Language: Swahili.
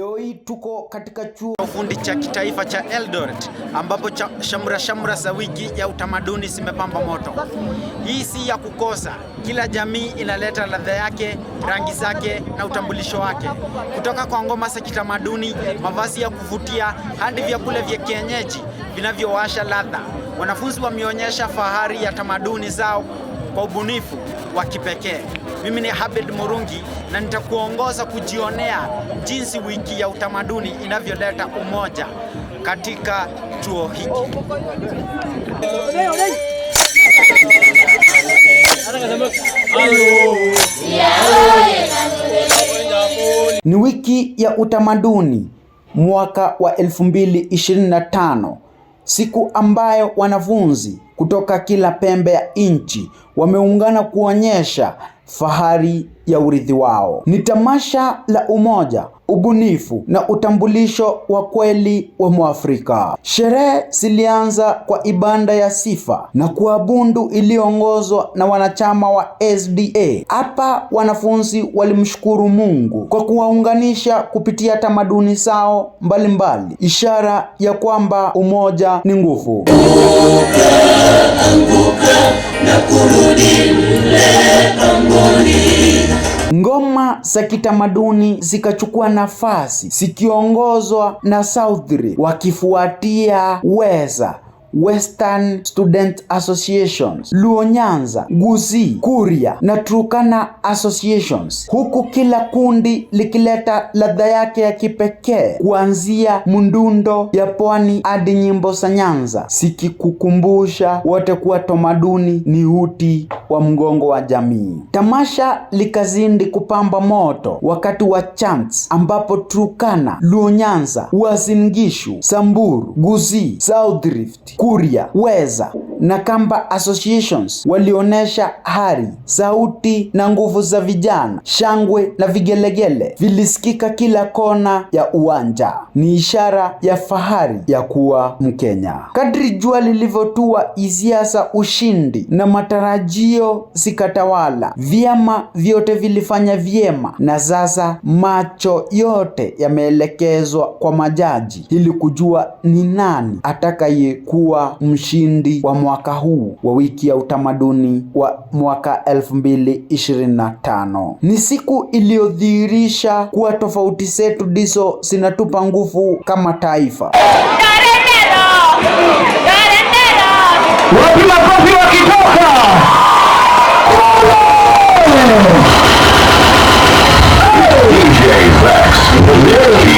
Leo hii tuko katika chuo cha ufundi cha kitaifa cha Eldoret ambapo shamra za wiki ya utamaduni zimepamba moto. Hii si ya kukosa. Kila jamii inaleta ladha yake, rangi zake na utambulisho wake. Kutoka kwa ngoma za kitamaduni, mavazi ya kuvutia hadi vyakula vya kienyeji vinavyowasha ladha. Wanafunzi wameonyesha fahari ya tamaduni zao kwa ubunifu wa kipekee. Mimi ni Habed Murungi na nitakuongoza kujionea jinsi wiki ya utamaduni inavyoleta umoja katika chuo hiki. Ni wiki ya utamaduni mwaka wa 2025, siku ambayo wanafunzi kutoka kila pembe ya nchi wameungana kuonyesha fahari ya urithi wao. Ni tamasha la umoja, ubunifu na utambulisho wa kweli wa Mwafrika. Sherehe zilianza kwa ibada ya sifa na kuabudu iliyoongozwa na wanachama wa SDA. Hapa wanafunzi walimshukuru Mungu kwa kuwaunganisha kupitia tamaduni zao mbalimbali, ishara ya kwamba umoja ni nguvu. Na kurudi ngoma za kitamaduni zikachukua nafasi zikiongozwa na Southri, wakifuatia Weza, Western Student Associations, Luo Nyanza, Gusii, Kuria na Turkana Associations, huku kila kundi likileta ladha yake ya kipekee, kuanzia mundundo ya pwani hadi nyimbo za Nyanza, zikikukumbusha wote kuwa tamaduni ni uti wa mgongo wa jamii. Tamasha likazindi kupamba moto wakati wa chants, ambapo Turkana, Luo Nyanza, Uasin Gishu, Samburu, Gusii, South Rift, Kuria, Weza na Kamba Associations walionesha hari, sauti na nguvu za vijana. Shangwe na vigelegele vilisikika kila kona ya uwanja. Ni ishara ya fahari ya kuwa Mkenya. Kadri jua lilivyotua, hisia za ushindi na matarajio zikatawala. Vyama vyote vilifanya vyema na sasa macho yote yameelekezwa kwa majaji ili kujua ni nani atakayekuwa mshindi wa mwaka huu wa wiki ya utamaduni wa mwaka 2025. Ni siku iliyodhihirisha kuwa tofauti zetu ndizo zinatupa nguvu kama taifa. Wapi makofi wakitoka? DJ Flex.